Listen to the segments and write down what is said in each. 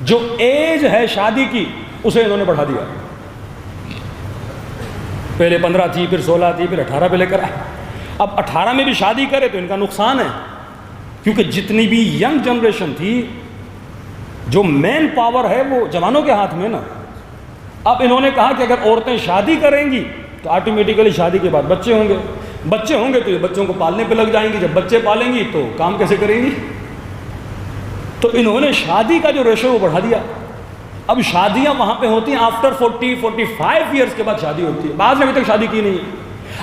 جو ایج ہے شادی کی اسے انہوں نے بڑھا دیا. پہلے 15 تھی، پھر 16 تھی، پھر 18 پہ لے کر آئے. اب 18 میں بھی شادی کرے تو ان کا نقصان ہے، کیونکہ جتنی بھی ینگ جنریشن تھی، جو مین پاور ہے وہ جوانوں کے ہاتھ میں نا. اب انہوں نے کہا کہ اگر عورتیں شادی کریں گی تو آٹومیٹیکلی شادی کے بعد بچے ہوں گے تو یہ بچوں کو پالنے پہ لگ جائیں گی. جب بچے پالیں گی تو کام کیسے کریں گی؟ تو انہوں نے شادی کا جو ریشو وہ بڑھا دیا. اب شادیاں وہاں پہ ہوتی ہیں آفٹر 40-45 ایئرس کے بعد شادی ہوتی ہے. بعض نے ابھی تک شادی کی نہیں ہے.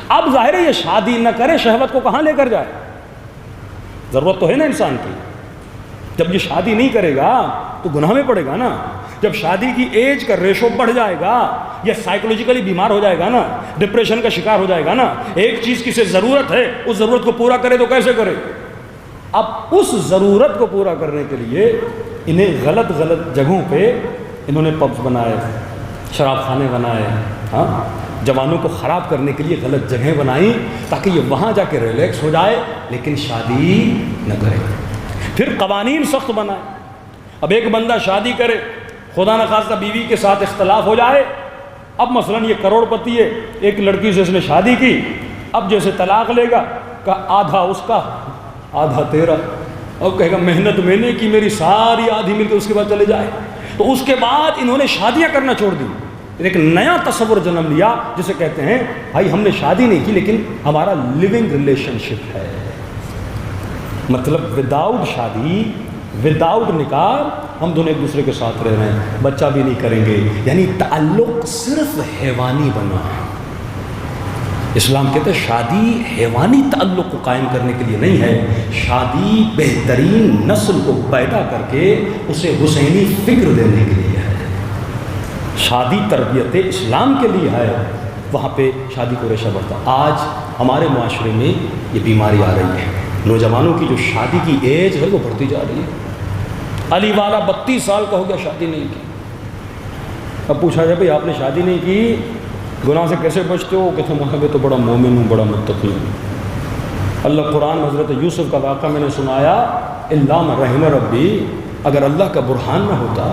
اب ظاہر ہے یہ شادی نہ کرے، شہوت کو کہاں لے کر جائے؟ ضرورت تو ہے نا انسان کی. جب یہ شادی نہیں کرے گا تو گناہ میں پڑے گا نا. جب شادی کی ایج کا ریشو بڑھ جائے گا، یا سائیکولوجیکلی بیمار ہو جائے گا نا، ڈپریشن کا شکار ہو جائے گا نا. ایک چیز کی سے ضرورت ہے، اس ضرورت کو پورا کرے تو کیسے کرے؟ اب اس ضرورت کو پورا کرنے کے لیے انہیں غلط جگہوں پہ انہوں نے پبز بنائے، شراب خانے بنائے، ہاں، جوانوں کو خراب کرنے کے لیے غلط جگہیں بنائیں تاکہ یہ وہاں جا کے ریلیکس ہو جائے لیکن شادی نہ کرے. پھر قوانین سخت بنائے. اب ایک بندہ شادی کرے، خدا نخواستہ بیوی کے ساتھ اختلاف ہو جائے. اب مثلا یہ کروڑ پتی ہے، ایک لڑکی سے اس نے شادی کی، اب جیسے طلاق لے گا کہ آدھا اس کا آدھا تیرا. اب کہے گا محنت میں نے کی، میری ساری آدھی مل کے اس کے بعد چلے جائے. تو اس کے بعد انہوں نے شادیاں کرنا چھوڑ دی. ایک نیا تصور جنم لیا جسے کہتے ہیں بھائی ہم نے شادی نہیں کی لیکن ہمارا لیونگ ریلیشن شپ ہے. مطلب وداؤٹ شادی، وداؤٹ نکاح ہم دونوں ایک دوسرے کے ساتھ رہ رہے ہیں، بچہ بھی نہیں کریں گے. یعنی تعلق صرف حیوانی بنا. اسلام کہتے ہیں شادی حیوانی تعلق کو قائم کرنے کے لیے نہیں ہے، شادی بہترین نسل کو پیدا کر کے اسے حسینی فکر دینے کے لیے ہے. شادی تربیت اسلام کے لیے ہے. وہاں پہ شادی کو ریشہ بڑھتا. آج ہمارے معاشرے میں یہ بیماری آ رہی ہے، نوجوانوں کی جو شادی کی ایج ہے وہ بڑھتی جا رہی ہے. علی والا 32 سال کا ہو گیا، شادی نہیں کی. اب پوچھا جائے بھائی آپ نے شادی نہیں کی، گناہ سے کیسے بچتے ہو؟ کہتے ہیں میں تو بڑا مومن ہوں، بڑا متقی ہوں. اللہ قرآن حضرت یوسف کا واقعہ میں نے سنایا، الا من رحم ربی، اگر اللہ کا برہان نہ ہوتا،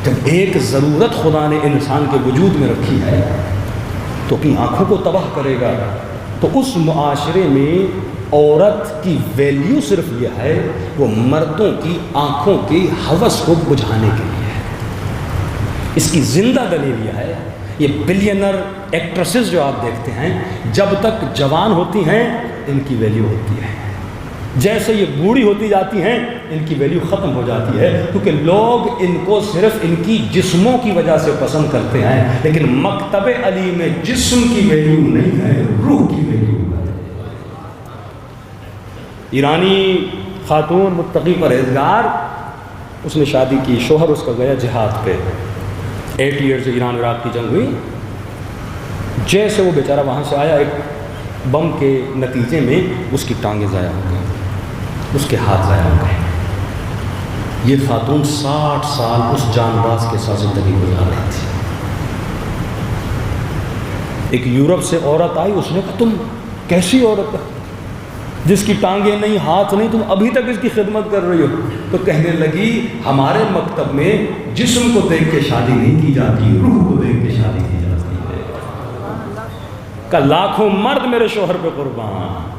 جب ایک ضرورت خدا نے انسان کے وجود میں رکھی ہے تو اپنی آنکھوں کو تباہ کرے گا. تو اس معاشرے میں عورت کی ویلیو صرف یہ ہے وہ مردوں کی آنکھوں کی ہوس کو بجھانے کے لیے ہے. اس کی زندہ دلیل یہ ہے، یہ بلینر ایکٹریسز جو آپ دیکھتے ہیں جب تک جوان ہوتی ہیں ان کی ویلیو ہوتی ہے، جیسے یہ بوڑھی ہوتی جاتی ہیں ان کی ویلیو ختم ہو جاتی ہے، کیونکہ لوگ ان کو صرف ان کی جسموں کی وجہ سے پسند کرتے ہیں. لیکن مکتب علی میں جسم کی ویلیو نہیں ہے، روح کی ویلیو ہے. ایرانی خاتون متقی پرہیزگار، اس نے شادی کی، شوہر اس کا گیا جہاد پہ، 8 ایئرز ایران عراق کی جنگ ہوئی. جیسے وہ بیچارہ وہاں سے آیا، ایک بم کے نتیجے میں اس کی ٹانگیں ضائع ہو گئیں، اس کے ہاتھ ضائع ہو گئے. یہ خاتون 60 سال اس جان باز کے ساتھ زندگی گزار رہی تھی. ایک یورپ سے عورت آئی، اس نے کہا تم کیسی عورت ہے جس کی ٹانگیں نہیں، ہاتھ نہیں، تم ابھی تک اس کی خدمت کر رہی ہو؟ تو کہنے لگی ہمارے مکتب میں جسم کو دیکھ کے شادی نہیں کی جاتی، روح کو دیکھ کے شادی کی جاتی ہے. کہ لاکھوں مرد میرے شوہر پہ قربان،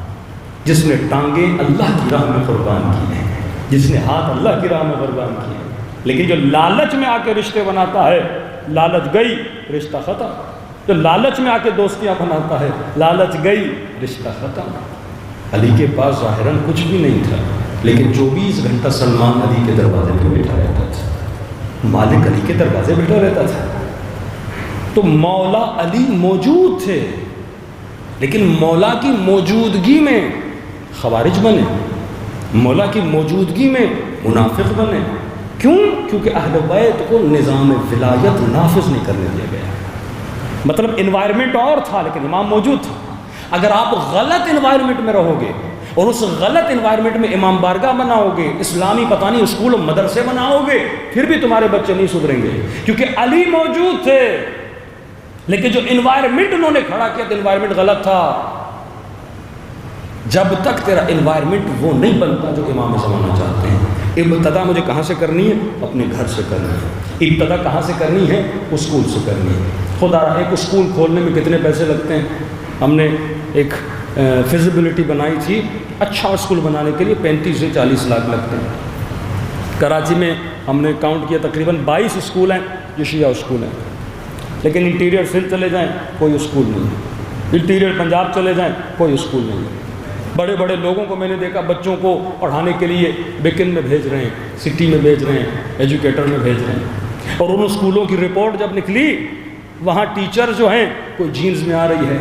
جس نے ٹانگیں اللہ کی راہ میں قربان کی ہیں، جس نے ہاتھ اللہ کی راہ میں قربان کیے. لیکن جو لالچ میں آ کے رشتے بناتا ہے، لالچ گئی رشتہ ختم. جو لالچ میں آ کے دوستیاں بناتا ہے، لالچ گئی رشتہ ختم. علی کے پاس ظاہراً کچھ بھی نہیں تھا، لیکن 24 گھنٹہ سلمان علی کے دروازے پہ بیٹھا رہتا تھا، مالک علی کے دروازے بیٹھا رہتا تھا. تو مولا علی موجود تھے، لیکن مولا کی موجودگی میں خوارج بنے، مولا کی موجودگی میں منافق بنے. کیوں؟ کیونکہ اہل بیت کو نظام ولایت نافذ نہیں کرنے دیا گیا. مطلب انوائرمنٹ اور تھا لیکن امام موجود تھا. اگر آپ غلط انوائرمنٹ میں رہو گے اور اس غلط انوائرمنٹ میں امام بارگاہ بناؤ گے، اسلامی پتہ نہیں اسکول و مدرسے بناؤ گے، پھر بھی تمہارے بچے نہیں سدھریں گے. کیونکہ علی موجود تھے، لیکن جو انوائرمنٹ انہوں نے کھڑا کیا تو انوائرمنٹ غلط تھا. جب تک تیرا انوائرمنٹ وہ نہیں بنتا جو امام زمانہ چاہتے ہیں، ابتدا مجھے کہاں سے کرنی ہے؟ اپنے گھر سے کرنی ہے۔ ابتدا کہاں سے کرنی ہے؟ اسکول سے کرنی ہے۔ خدا رہا ایک اسکول کھولنے میں کتنے پیسے لگتے ہیں؟ ہم نے ایک فیزیبلٹی بنائی تھی، اچھا اسکول بنانے کے لیے 35 سے 40 لاکھ لگتے ہیں۔ کراچی میں ہم نے کاؤنٹ کیا تقریباً 22 اسکول ہیں جو شیعہ اسکول ہیں، لیکن انٹیریئر سندھ چلے جائیں کوئی اسکول نہیں ہے، انٹیریئر پنجاب چلے جائیں کوئی اسکول نہیں ہے۔ بڑے بڑے لوگوں کو میں نے دیکھا بچوں کو پڑھانے کے لیے بیکن میں بھیج رہے ہیں، سٹی میں بھیج رہے ہیں، ایجوکیٹر میں بھیج رہے ہیں، اور ان اسکولوں کی رپورٹ جب نکلی وہاں ٹیچر جو ہیں کوئی جینز میں آ رہی ہے،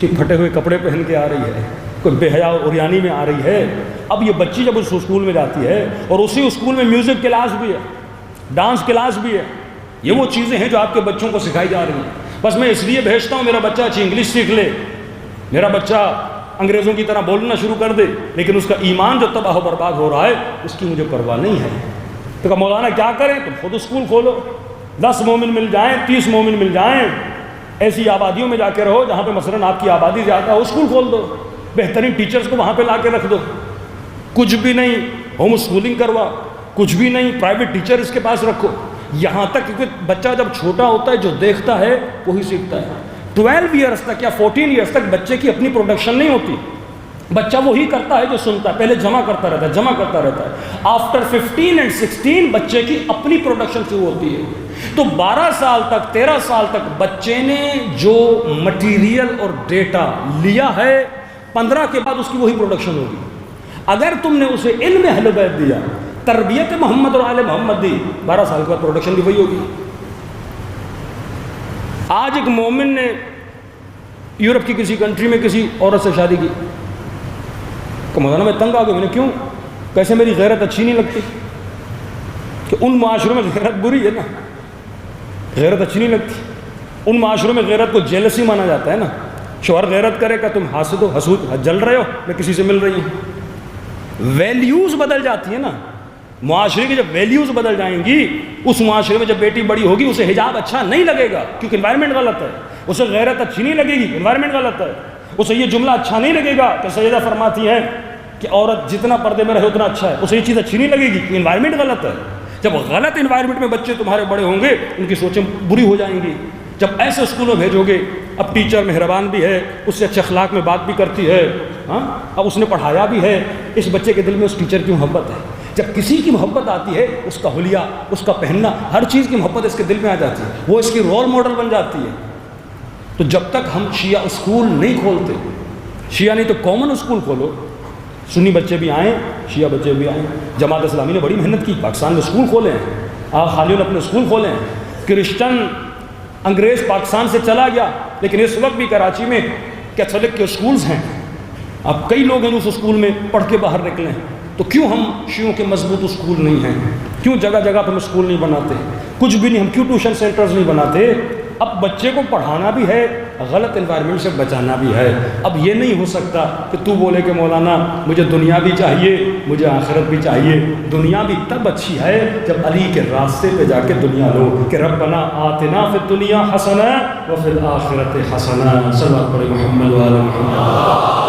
کوئی پھٹے ہوئے کپڑے پہن کے آ رہی ہے، کوئی بے حیا اوریانی میں آ رہی ہے۔ اب یہ بچی جب اس اسکول میں جاتی ہے اور اسی اسکول میں میوزک کلاس بھی ہے، ڈانس کلاس بھی ہے، یہ وہ چیزیں ہیں جو آپ کے بچوں کو سکھائی جا رہی ہیں۔ بس میں اس لیے بھیجتا ہوں میرا بچہ اچھی انگلش سیکھ لے، میرا بچہ انگریزوں کی طرح بولنا شروع کر دے، لیکن اس کا ایمان جو تباہ و برباد ہو رہا ہے اس کی مجھے پرواہ نہیں ہے۔ تو کہا مولانا کیا کریں؟ تم خود اسکول کھولو، 10 مومن مل جائیں، 30 مومن مل جائیں، ایسی آبادیوں میں جا کے رہو جہاں پہ مثلاً آپ کی آبادی زیادہ ہو، اسکول کھول دو، بہترین ٹیچرز کو وہاں پہ لا کے رکھ دو، کچھ بھی نہیں ہوم اسکولنگ کروا، کچھ بھی نہیں پرائیویٹ ٹیچر اس کے پاس رکھو، یہاں تک کیونکہ بچہ جب چھوٹا ہوتا ہے جو دیکھتا ہے وہی سیکھتا ہے۔ 12 ایئرس تک یا 14 ایئرس تک بچے کی اپنی پروڈکشن نہیں ہوتی، بچہ وہی کرتا ہے جو سنتا ہے، پہلے جمع کرتا رہتا ہے۔ آفٹر 15 and 16 بچے کی اپنی پروڈکشن شروع ہوتی ہے۔ تو 12 سال تک 13 سال تک بچے نے جو مٹیریل اور ڈیٹا لیا ہے 15 کے بعد اس کی وہی پروڈکشن ہوگی۔ اگر تم نے اسے علم اہل بیت دیا، تربیت محمد اور آل محمد دی، 12 سال کے بعد پروڈکشن بھی وہی ہوگی۔ آج ایک مومن نے یورپ کی کسی کنٹری میں کسی عورت سے شادی کی، کہ مولانا میں تنگ آ گیا، میں نے کیوں؟ کیسے میری غیرت اچھی نہیں لگتی؟ کہ ان معاشروں میں غیرت بری ہے نا، غیرت اچھی نہیں لگتی، ان معاشروں میں غیرت کو جیلسی مانا جاتا ہے نا۔ شوہر غیرت کرے کہ تم حاسد ہو، حسود، جل رہے ہو، میں کسی سے مل رہی ہوں۔ ویلیوز بدل جاتی ہیں نا، معاشرے کی جب ویلیوز بدل جائیں گی، اس معاشرے میں جب بیٹی بڑی ہوگی اسے حجاب اچھا نہیں لگے گا کیونکہ انوائرمنٹ غلط ہے، اسے غیرت اچھی نہیں لگے گی، انوائرمنٹ غلط ہے، اسے یہ جملہ اچھا نہیں لگے گا کہ سیدہ فرماتی ہیں کہ عورت جتنا پردے میں رہے اتنا اچھا ہے، اسے یہ چیز اچھی نہیں لگے گی کہ انوائرمنٹ غلط ہے۔ جب غلط انوائرمنٹ میں بچے تمہارے بڑے ہوں گے ان کی سوچیں بری ہو جائیں گی۔ جب ایسے اسکولوں بھیجو گے، اب ٹیچر مہربان بھی ہے، اس سے اچھے اخلاق میں بات بھی کرتی ہے، اب اس نے پڑھایا بھی ہے، اس بچے کے دل میں اس ٹیچر کی محبت ہے۔ جب کسی کی محبت آتی ہے اس کا حلیہ، اس کا پہننا، ہر چیز کی محبت اس کے دل میں آ جاتی ہے، وہ اس کی رول ماڈل بن جاتی ہے۔ تو جب تک ہم شیعہ اسکول نہیں کھولتے، شیعہ نہیں تو کامن اسکول کھولو، سنی بچے بھی آئیں، شیعہ بچے بھی آئیں۔ جماعت اسلامی نے بڑی محنت کی، پاکستان میں اسکول کھولے ہیں، خالیوں نے اپنے اسکول کھولے ہیں۔ کرسچن انگریز پاکستان سے چلا گیا، لیکن اس وقت بھی کراچی میں کیتھولک کے اسکولز ہیں، اب کئی لوگ ہیں اس اسکول میں پڑھ کے باہر نکلے ہیں۔ تو کیوں ہم شیعوں کے مضبوط اسکول نہیں ہیں؟ کیوں جگہ جگہ پہ ہم اسکول نہیں بناتے؟ کچھ بھی نہیں، ہم کیوں ٹیوشن سینٹرز نہیں بناتے؟ اب بچے کو پڑھانا بھی ہے، غلط انوائرمنٹ سے بچانا بھی ہے۔ اب یہ نہیں ہو سکتا کہ تو بولے کہ مولانا مجھے دنیا بھی چاہیے، مجھے آخرت بھی چاہیے۔ دنیا بھی تب اچھی ہے جب علی کے راستے پہ جا کے دنیا لو کہ ربنا آتنا فی الدنیا حسنہ وفی الآخرۃ حسنہ۔ صلی اللہ علیہ محمد و آل محمد۔